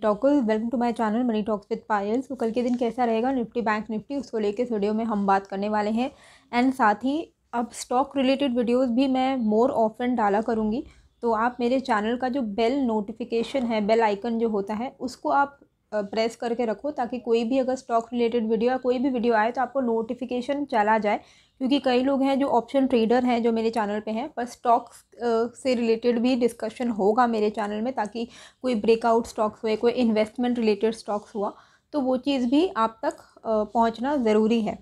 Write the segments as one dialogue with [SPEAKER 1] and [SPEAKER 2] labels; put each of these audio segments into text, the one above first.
[SPEAKER 1] Talkers, welcome to my channel money talks with Payal. तो कल के दिन कैसा रहेगा निफ्टी बैंक निफ्टी, उसको लेके इस वीडियो में हम बात करने वाले हैं। एंड साथ ही अब स्टॉक रिलेटेड वीडियोस भी मैं मोर ऑफन डाला करूँगी। तो आप मेरे चैनल का जो बेल नोटिफिकेशन है, बेल आइकन जो होता है, उसको आप प्रेस करके रखो ताकि कोई भी अगर स्टॉक रिलेटेड वीडियो या कोई भी वीडियो आए तो आपको नोटिफिकेशन चला जाए। क्योंकि कई लोग हैं जो ऑप्शन ट्रेडर हैं जो मेरे चैनल पे हैं, पर स्टॉक्स से रिलेटेड भी डिस्कशन होगा मेरे चैनल में, ताकि कोई ब्रेकआउट स्टॉक्स हुए, कोई इन्वेस्टमेंट रिलेटेड स्टॉक्स हुआ तो वो चीज़ भी आप तक पहुंचना ज़रूरी है।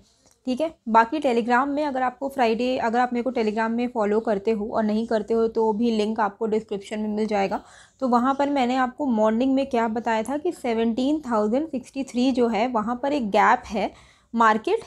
[SPEAKER 1] ठीक है। बाकी टेलीग्राम में अगर आपको अगर आप मेरे को टेलीग्राम में फॉलो करते हो और नहीं करते हो तो भी लिंक आपको डिस्क्रिप्शन में मिल जाएगा। तो वहाँ पर मैंने आपको मॉर्निंग में क्या बताया था कि 17,063 जो है वहाँ पर एक गैप है। मार्केट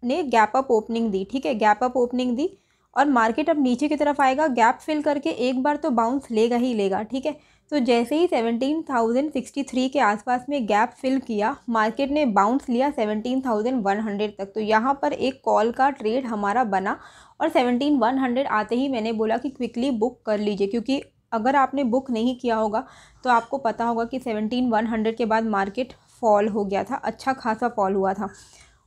[SPEAKER 1] ने गैप अप ओपनिंग दी, ठीक है, गैप अप ओपनिंग दी और मार्केट अब नीचे की तरफ आएगा, गैप फिल करके एक बार तो बाउंस लेगा ही लेगा। ठीक है। तो जैसे ही 17,063 के आसपास में गैप फिल किया, मार्केट ने बाउंस लिया 17,100 तक। तो यहाँ पर एक कॉल का ट्रेड हमारा बना और 17,100 आते ही मैंने बोला कि क्विकली बुक कर लीजिए, क्योंकि अगर आपने बुक नहीं किया होगा तो आपको पता होगा कि 17,100 के बाद मार्केट फॉल हो गया था, अच्छा खासा फॉल हुआ था।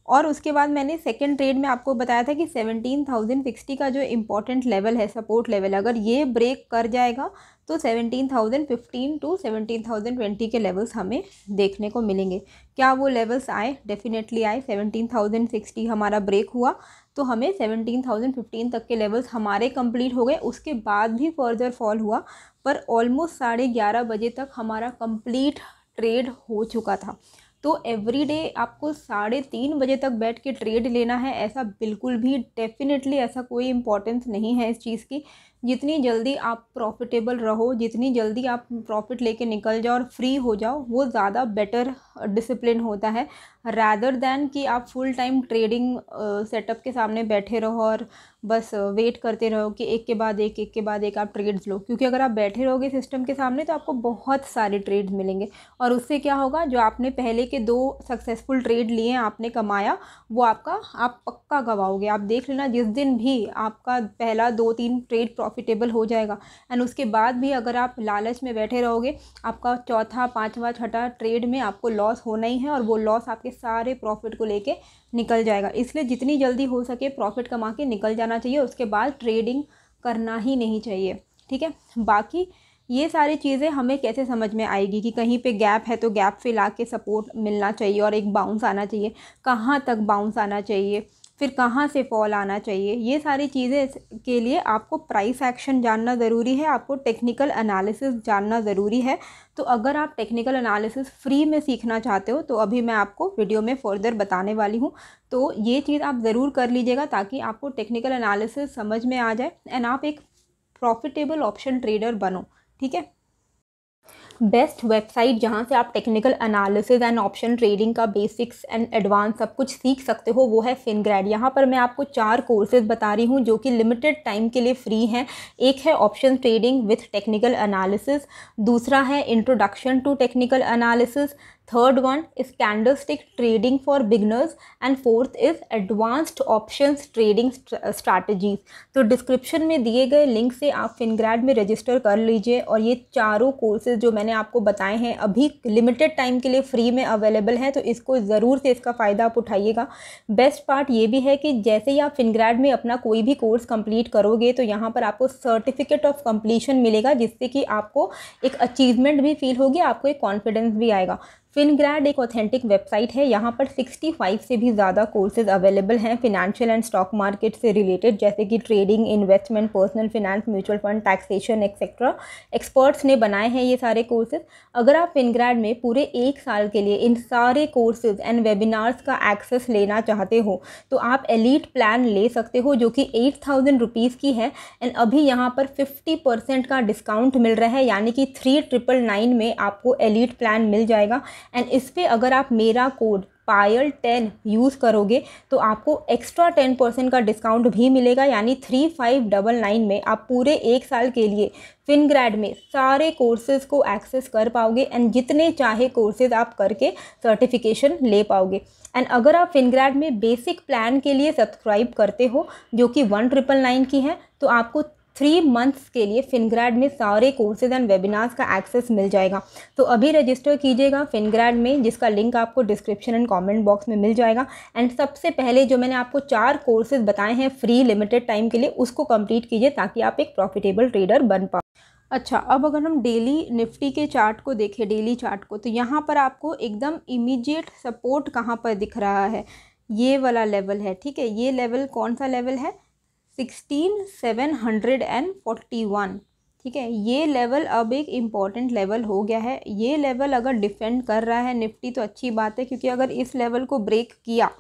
[SPEAKER 1] और उसके बाद मैंने सेकंड ट्रेड में आपको बताया था कि 17,060 का जो इम्पोर्टेंट लेवल है, सपोर्ट लेवल, अगर ये ब्रेक कर जाएगा तो 17,015 टू 17,020 के लेवल्स हमें देखने को मिलेंगे। क्या वो लेवल्स आए? डेफिनेटली आए। 17,060 हमारा ब्रेक हुआ तो हमें 17,015 तक के लेवल्स हमारे कंप्लीट हो गए। उसके बाद भी फर्दर फॉल हुआ, पर ऑलमोस्ट 11:30 बजे तक हमारा कंप्लीट ट्रेड हो चुका था। तो एवरी डे आपको 3:30 बजे तक बैठ के ट्रेड लेना है, ऐसा बिल्कुल भी, डेफिनेटली ऐसा कोई इम्पोर्टेंस नहीं है इस चीज़ की। जितनी जल्दी आप प्रॉफिटेबल रहो, जितनी जल्दी आप प्रॉफिट लेके निकल जाओ और फ्री हो जाओ, वो ज़्यादा बेटर डिसिप्लिन होता है, रैदर दैन कि आप फुल टाइम ट्रेडिंग सेटअप के सामने बैठे रहो और बस वेट करते रहो कि एक के बाद एक आप ट्रेड्स लो। क्योंकि अगर आप बैठे रहोगे सिस्टम के सामने तो आपको बहुत सारे ट्रेड्स मिलेंगे और उससे क्या होगा, जो आपने पहले के 2 सक्सेसफुल ट्रेड लिए हैं, आपने कमाया, वो आप पक्का गवाओगे। आप देख लेना, जिस दिन भी आपका पहला 2-3 ट्रेड प्रॉफिटेबल हो जाएगा एंड उसके बाद भी अगर आप लालच में बैठे रहोगे, आपका चौथा, पाँचवा, छठा ट्रेड में आपको लॉस होना ही है और वो लॉस आपके सारे प्रॉफिट को लेके निकल जाएगा। इसलिए जितनी जल्दी हो सके प्रॉफिट कमा के निकल जाना चाहिए, उसके बाद ट्रेडिंग करना ही नहीं चाहिए। ठीक है। बाकी ये सारी चीज़ें हमें कैसे समझ में आएगी कि कहीं पे गैप है तो गैप फिल आके सपोर्ट मिलना चाहिए और एक बाउंस आना चाहिए, कहाँ तक बाउंस आना चाहिए, फिर कहाँ से फॉल आना चाहिए, ये सारी चीज़ें के लिए आपको प्राइस एक्शन जानना ज़रूरी है, आपको टेक्निकल एनालिसिस जानना ज़रूरी है। तो अगर आप टेक्निकल एनालिसिस फ्री में सीखना चाहते हो तो अभी मैं आपको वीडियो में फर्दर बताने वाली हूँ। तो ये चीज़ आप ज़रूर कर लीजिएगा ताकि आपको टेक्निकल एनालिसिस समझ में आ जाए एंड आप एक प्रॉफिटेबल ऑप्शन ट्रेडर बनो। ठीक है। बेस्ट वेबसाइट जहाँ से आप technical analysis and option trading का बेसिक्स एंड एडवांस सब कुछ सीख सकते हो वो है फिनग्रैड। यहाँ पर मैं आपको 4 कोर्सेज बता रही हूँ जो कि लिमिटेड टाइम के लिए फ्री हैं। एक है option trading with technical analysis, दूसरा है introduction to technical analysis, third one is candlestick trading for beginners and fourth is advanced options trading strategies. तो डिस्क्रिप्शन में दिए गए लिंक से आप फिनग्रैड में रजिस्टर कर लीजिए और ये चारों कोर्सेज जो मैंने आपको बताए हैं अभी लिमिटेड टाइम के लिए फ्री में अवेलेबल हैं, तो इसको ज़रूर से इसका फ़ायदा आप उठाइएगा। बेस्ट पार्ट ये भी है कि जैसे ही आप फिनग्रैड में अपना कोई भी कोर्स कंप्लीट करोगे तो यहाँ पर आपको सर्टिफिकेट ऑफ कंप्लीशन मिलेगा, जिससे कि आपको एक अचीवमेंट भी फील होगी, आपको एक कॉन्फिडेंस भी आएगा। फिनग्रैड एक ऑथेंटिक वेबसाइट है। यहाँ पर 65 से भी ज़्यादा कोर्सेज अवेलेबल हैं फिनेंशियल एंड स्टॉक मार्केट से रिलेटेड, जैसे कि trading, investment, personal finance, mutual fund, taxation etcetera. Experts ने बनाए हैं ये सारे कोर्सेज। अगर आप फिनग्रैड में पूरे 1 साल के लिए इन सारे कोर्सेज एंड वेबिनार्स का एक्सेस लेना चाहते हो तो आप एलीट प्लान ले सकते हो जो कि 8,000 रुपीज़ की है एंड अभी यहाँ पर 50% का डिस्काउंट मिल रहा है, यानी कि 3,999 में आपको एलीट प्लान मिल जाएगा। एंड इस पर अगर आप मेरा कोड पायल 10 यूज़ करोगे तो आपको एक्स्ट्रा 10% का डिस्काउंट भी मिलेगा, यानी 3,599 में आप पूरे 1 साल के लिए फिनग्रैड में सारे कोर्सेज को एक्सेस कर पाओगे एंड जितने चाहे कोर्सेज आप करके सर्टिफिकेशन ले पाओगे। एंड अगर आप फिनग्रैड में बेसिक प्लान के लिए सब्सक्राइब करते हो जो कि 1,999 की है, तो आपको 3 मंथ्स के लिए फिनग्रैड में सारे कोर्सेज एंड वेबिनार्स का एक्सेस मिल जाएगा। तो अभी रजिस्टर कीजिएगा फिनग्रैड में, जिसका लिंक आपको डिस्क्रिप्शन एंड कमेंट बॉक्स में मिल जाएगा। एंड सबसे पहले जो मैंने आपको 4 कोर्सेज बताए हैं फ्री लिमिटेड टाइम के लिए, उसको कंप्लीट कीजिए ताकि आप एक प्रॉफिटेबल ट्रेडर बन पाओ। अच्छा, अब अगर हम डेली निफ्टी के चार्ट को देखें, डेली चार्ट को, तो यहाँ पर आपको एकदम इमीडिएट सपोर्ट कहाँ पर दिख रहा है, ये वाला लेवल है। ठीक है, ये लेवल कौन सा लेवल है, 16,741। ठीक है, ये लेवल अब एक इम्पॉर्टेंट लेवल हो गया है। ये लेवल अगर डिफेंड कर रहा है निफ्टी तो अच्छी बात है, क्योंकि अगर इस लेवल को ब्रेक किया,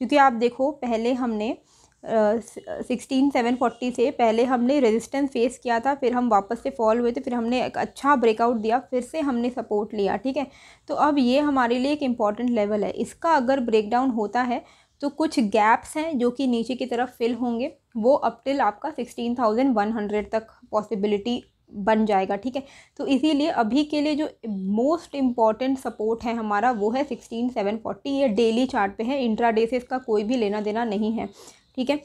[SPEAKER 1] क्योंकि आप देखो पहले हमने 16,740 से पहले हमने रेजिस्टेंस फेस किया था, फिर हम वापस से फॉल हुए थे, फिर हमने एक अच्छा ब्रेकआउट दिया, फिर से हमने सपोर्ट लिया। ठीक है, तो अब ये हमारे लिए एक इम्पॉर्टेंट लेवल है। इसका अगर ब्रेकडाउन होता है तो कुछ गैप्स हैं जो कि नीचे की तरफ फिल होंगे, वो अप टिल आपका 16,100 तक पॉसिबिलिटी बन जाएगा। ठीक है, तो इसीलिए अभी के लिए जो मोस्ट इम्पॉर्टेंट सपोर्ट है हमारा वो है 16,740। ये डेली चार्ट पे है, इंट्राडे से इसका कोई भी लेना देना नहीं है। ठीक है,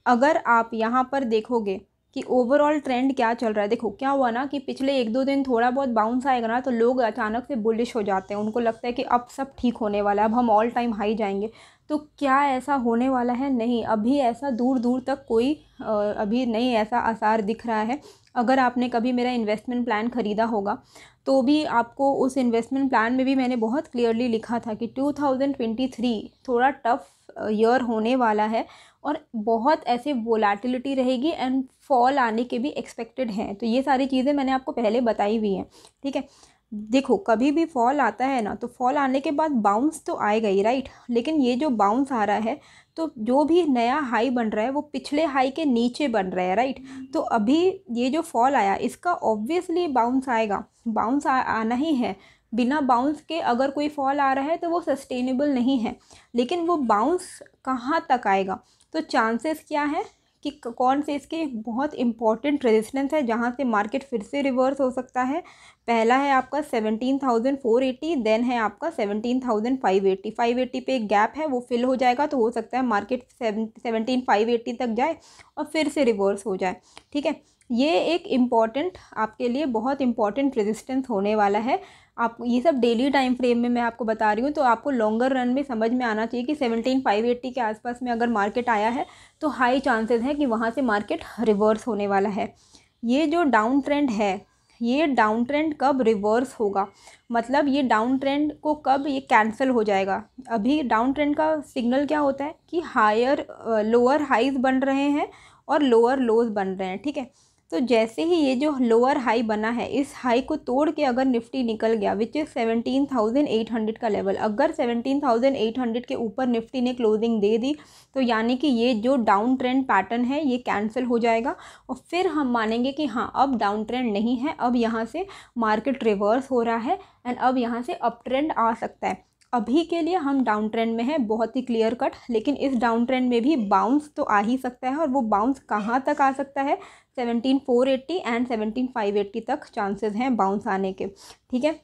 [SPEAKER 1] अगर आप यहाँ पर देखोगे कि ओवरऑल ट्रेंड क्या चल रहा है, देखो क्या हुआ ना कि पिछले 1-2 दिन थोड़ा बहुत बाउंस आएगा ना तो लोग अचानक से बुलिश हो जाते हैं, उनको लगता है कि अब सब ठीक होने वाला है, अब हम ऑल टाइम हाई जाएंगे। तो क्या ऐसा होने वाला है? नहीं, अभी ऐसा दूर दूर तक कोई अभी नहीं ऐसा आसार दिख रहा है। अगर आपने कभी मेरा इन्वेस्टमेंट प्लान ख़रीदा होगा तो भी आपको उस इन्वेस्टमेंट प्लान में भी मैंने बहुत क्लियरली लिखा था कि 2023 थोड़ा टफ ईयर होने वाला है और बहुत ऐसे वोलेटिलिटी रहेगी एंड फॉल आने के भी एक्सपेक्टेड हैं। तो ये सारी चीज़ें मैंने आपको पहले बताई हुई हैं। ठीक है, देखो कभी भी फॉल आता है ना तो फॉल आने के बाद बाउंस तो आएगा ही, राइट, लेकिन ये जो बाउंस आ रहा है तो जो भी नया हाई बन रहा है वो पिछले हाई के नीचे बन रहा है, राइट। तो अभी ये जो फॉल आया इसका ऑब्वियसली बाउंस आएगा, बाउंस आना ही है। बिना बाउंस के अगर कोई फॉल आ रहा है तो वो सस्टेनेबल नहीं है, लेकिन वो बाउंस कहाँ तक आएगा, तो चांसेस क्या है कि कौन से इसके बहुत इंपॉर्टेंट रेजिस्टेंस है जहाँ से मार्केट फिर से रिवर्स हो सकता है। पहला है आपका 17,480, देन है आपका 17,580। 580 पे एक गैप है, वो फिल हो जाएगा तो हो सकता है मार्केट 17,580 तक जाए और फिर से रिवर्स हो जाए। ठीक है, ये एक इम्पॉर्टेंट आपके लिए बहुत इंपॉर्टेंट रेजिस्टेंस होने वाला है। आप ये सब डेली टाइम फ्रेम में मैं आपको बता रही हूँ, तो आपको लॉन्गर रन में समझ में आना चाहिए कि 17,580 के आसपास में अगर मार्केट आया है तो हाई चांसेस है कि वहाँ से मार्केट रिवर्स होने वाला है। ये जो डाउन ट्रेंड है, ये डाउन ट्रेंड कब रिवर्स होगा, मतलब ये डाउन ट्रेंड को कब ये कैंसिल हो जाएगा। अभी डाउन ट्रेंड का सिग्नल क्या होता है कि हायर लोअर हाईज बन रहे हैं और लोअर लोज बन रहे हैं। ठीक है, तो जैसे ही ये जो लोअर हाई बना है, इस हाई को तोड़ के अगर निफ्टी निकल गया विच इज़ 17,800 का लेवल, अगर 17,800 के ऊपर निफ्टी ने क्लोजिंग दे दी तो यानी कि ये जो डाउन ट्रेंड पैटर्न है ये कैंसिल हो जाएगा और फिर हम मानेंगे कि हाँ अब डाउन ट्रेंड नहीं है, अब यहाँ से मार्केट रिवर्स हो रहा है एंड अब यहाँ से अप ट्रेंड आ सकता है। अभी के लिए हम डाउन ट्रेंड में है, बहुत ही क्लियर कट, लेकिन इस डाउन ट्रेंड में भी बाउंस तो आ ही सकता है और वो बाउंस कहाँ तक आ सकता है, 17,480 एंड 17,580 तक चांसेस हैं बाउंस आने के। ठीक है,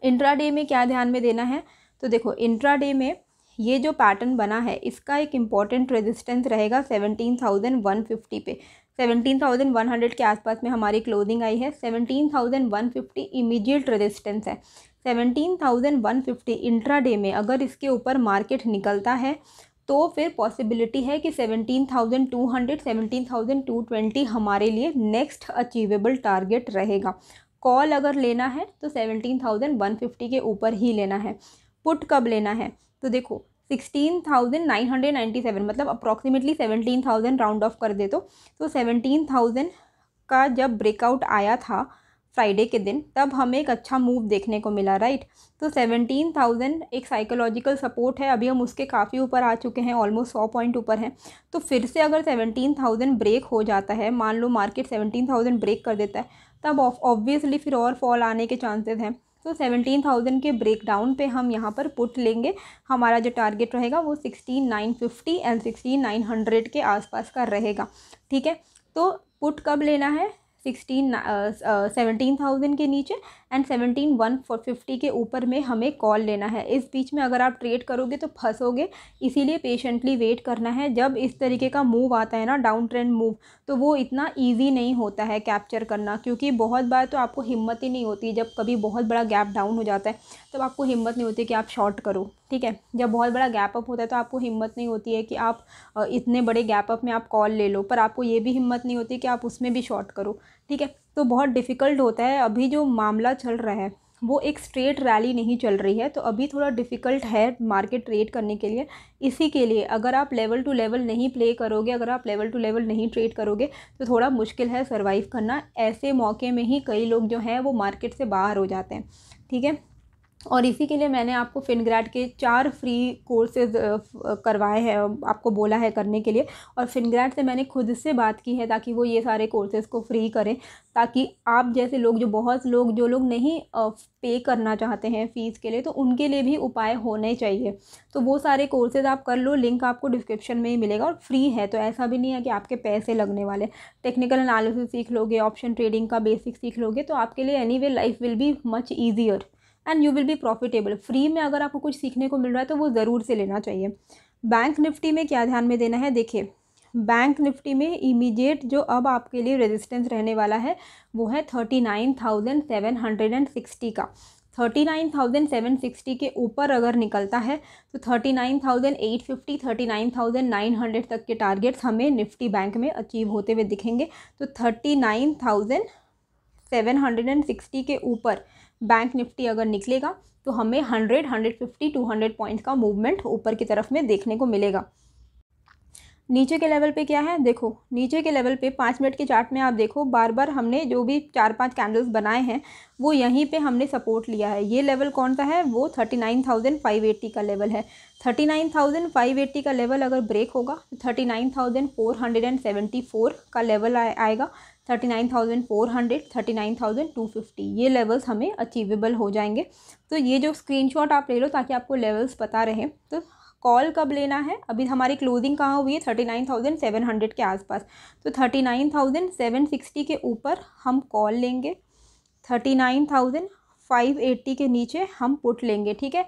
[SPEAKER 1] इंट्राडे में क्या ध्यान में देना है, तो देखो इंट्राडे में ये जो पैटर्न बना है इसका एक इम्पॉर्टेंट रेजिस्टेंस रहेगा 17,150 पे। 17,100 के आसपास में हमारी क्लोजिंग आई है, 17,150 इमीडिएट रेजिस्टेंस है। 17,150 इंट्राडे में अगर इसके ऊपर मार्केट निकलता है तो फिर पॉसिबिलिटी है कि 17,200 17,220 हमारे लिए नेक्स्ट अचीवेबल टारगेट रहेगा। कॉल अगर लेना है तो 17,150 के ऊपर ही लेना है। पुट कब लेना है, तो देखो 16,997 मतलब अप्रॉक्सीमेटली 17,000 राउंड ऑफ कर दे तो 17,000 का जब ब्रेकआउट आया था फ्राइडे के दिन तब हमें एक अच्छा मूव देखने को मिला, राइट। तो 17,000 एक साइकोलॉजिकल सपोर्ट है, अभी हम उसके काफ़ी ऊपर आ चुके हैं, ऑलमोस्ट 100 पॉइंट ऊपर हैं। तो फिर से अगर 17,000 ब्रेक हो जाता है, मान लो मार्केट 17,000 ब्रेक कर देता है, तब ऑब्वियसली फिर और फॉल आने के चांसेस हैं। तो 17,000 के ब्रेक डाउन पे हम यहाँ पर पुट लेंगे। हमारा जो टारगेट रहेगा वो 16,950 एंड 16,900 के आसपास का रहेगा। ठीक है, तो पुट कब लेना है, 17,000 के नीचे एंड 17,150 के ऊपर में हमें कॉल लेना है। इस बीच में अगर आप ट्रेड करोगे तो फंसोगे, इसीलिए पेशेंटली वेट करना है। जब इस तरीके का मूव आता है ना, डाउन ट्रेंड मूव, तो वो इतना ईजी नहीं होता है कैप्चर करना, क्योंकि बहुत बार तो आपको हिम्मत ही नहीं होती। जब कभी बहुत बड़ा गैप डाउन हो जाता है तब आपको हिम्मत नहीं होती कि आप शॉर्ट करो, ठीक है। जब बहुत बड़ा गैप अप होता है तो आपको हिम्मत नहीं होती है कि आप इतने बड़े गैप अप में आप कॉल ले लो, पर आपको ये भी हिम्मत नहीं होती कि आप उसमें भी शॉर्ट करो, ठीक है। तो बहुत डिफ़िकल्ट होता है। अभी जो मामला चल रहा है वो एक स्ट्रेट रैली नहीं चल रही है, तो अभी थोड़ा डिफ़िकल्ट है मार्केट ट्रेड करने के लिए। इसी के लिए अगर आप लेवल टू लेवल नहीं प्ले करोगे, अगर आप लेवल टू लेवल नहीं ट्रेड करोगे तो थोड़ा मुश्किल है सर्वाइव करना। ऐसे मौके में ही कई लोग जो हैं वो मार्केट से बाहर हो जाते हैं, ठीक है। और इसी के लिए मैंने आपको फिनग्रैड के 4 फ्री कोर्सेज़ करवाए हैं, आपको बोला है करने के लिए। और फिनग्रैड से मैंने खुद से बात की है ताकि वो ये सारे कोर्सेज़ को फ्री करें, ताकि आप जैसे लोग, जो लोग नहीं पे करना चाहते हैं फ़ीस के लिए, तो उनके लिए भी उपाय होने चाहिए। तो वो सारे कोर्सेज़ आप कर लो, लिंक आपको डिस्क्रिप्शन में ही मिलेगा और फ्री है। तो ऐसा भी नहीं है कि आपके पैसे लगने वाले। टेक्निकल एनालिसिस सीख लोगे, ऑप्शन ट्रेडिंग का बेसिक सीख लोगे, तो आपके लिए anyway life will be much easier and you will be profitable. Free में अगर आपको कुछ सीखने को मिल रहा है तो वो ज़रूर से लेना चाहिए। बैंक निफ्टी में क्या ध्यान में देना है, देखिए बैंक निफ्टी में इमीडिएट जो अब आपके लिए रेजिस्टेंस रहने वाला है वो है 39,760 का। 39,760 के ऊपर अगर निकलता है तो 39,850, 39,900 तक के टारगेट्स हमें निफ्टी बैंक में अचीव होते हुए दिखेंगे। तो 39,760 के ऊपर बैंक निफ्टी अगर निकलेगा तो हमें 100, 150, 200 पॉइंट्स का मूवमेंट ऊपर की तरफ में देखने को मिलेगा। नीचे के लेवल पे क्या है, देखो नीचे के लेवल पे 5 मिनट के चार्ट में आप देखो, बार बार हमने जो भी 4-5 कैंडल्स बनाए हैं वो यहीं पे हमने सपोर्ट लिया है। ये लेवल कौन सा है, वो 39,580 का लेवल है। 39,580 का लेवल अगर ब्रेक होगा तो 39,474 का लेवल आएगा। 39,400, 39,250 ये लेवल्स हमें अचीवेबल हो जाएंगे। तो ये जो स्क्रीनशॉट आप ले लो ताकि आपको लेवल्स पता रहे। तो कॉल कब लेना है, अभी हमारी क्लोजिंग कहाँ हुई है, 39,700 के आसपास। तो 39,760 के ऊपर हम कॉल लेंगे, 39,580 के नीचे हम पुट लेंगे, ठीक है।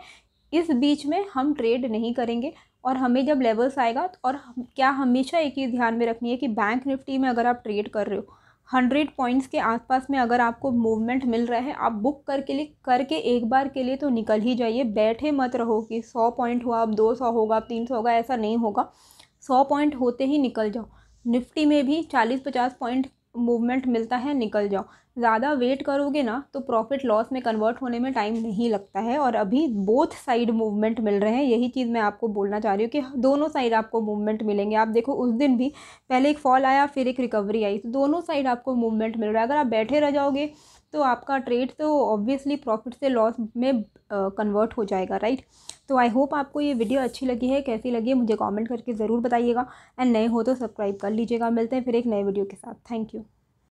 [SPEAKER 1] इस बीच में हम ट्रेड नहीं करेंगे। और हमें जब लेवल्स आएगा और क्या हमेशा एक चीज़ ध्यान में रखनी है कि बैंक निफ्टी में अगर आप ट्रेड कर रहे हो 100 पॉइंट्स के आसपास में अगर आपको मूवमेंट मिल रहा है, आप बुक करके एक बार के लिए तो निकल ही जाइए। बैठे मत रहो कि 100 पॉइंट हुआ अब 200 होगा अब 300 होगा, ऐसा नहीं होगा। 100 पॉइंट होते ही निकल जाओ। निफ्टी में भी 40-50 पॉइंट मूवमेंट मिलता है, निकल जाओ। ज़्यादा वेट करोगे ना तो प्रॉफिट लॉस में कन्वर्ट होने में टाइम नहीं लगता है। और अभी बोथ साइड मूवमेंट मिल रहे हैं, यही चीज़ मैं आपको बोलना चाह रही हूँ कि दोनों साइड आपको मूवमेंट मिलेंगे। आप देखो उस दिन भी पहले एक फॉल आया फिर एक रिकवरी आई, तो दोनों साइड आपको मूवमेंट मिल रहा है। अगर आप बैठे रह जाओगे तो आपका ट्रेड तो ऑब्वियसली प्रॉफिट से लॉस में कन्वर्ट हो जाएगा, राइट। तो आई होप आपको ये वीडियो अच्छी लगी है। कैसी लगी है मुझे कमेंट करके ज़रूर बताइएगा। एंड नए हो तो सब्सक्राइब कर लीजिएगा। मिलते हैं फिर एक नए वीडियो के साथ। Thank you.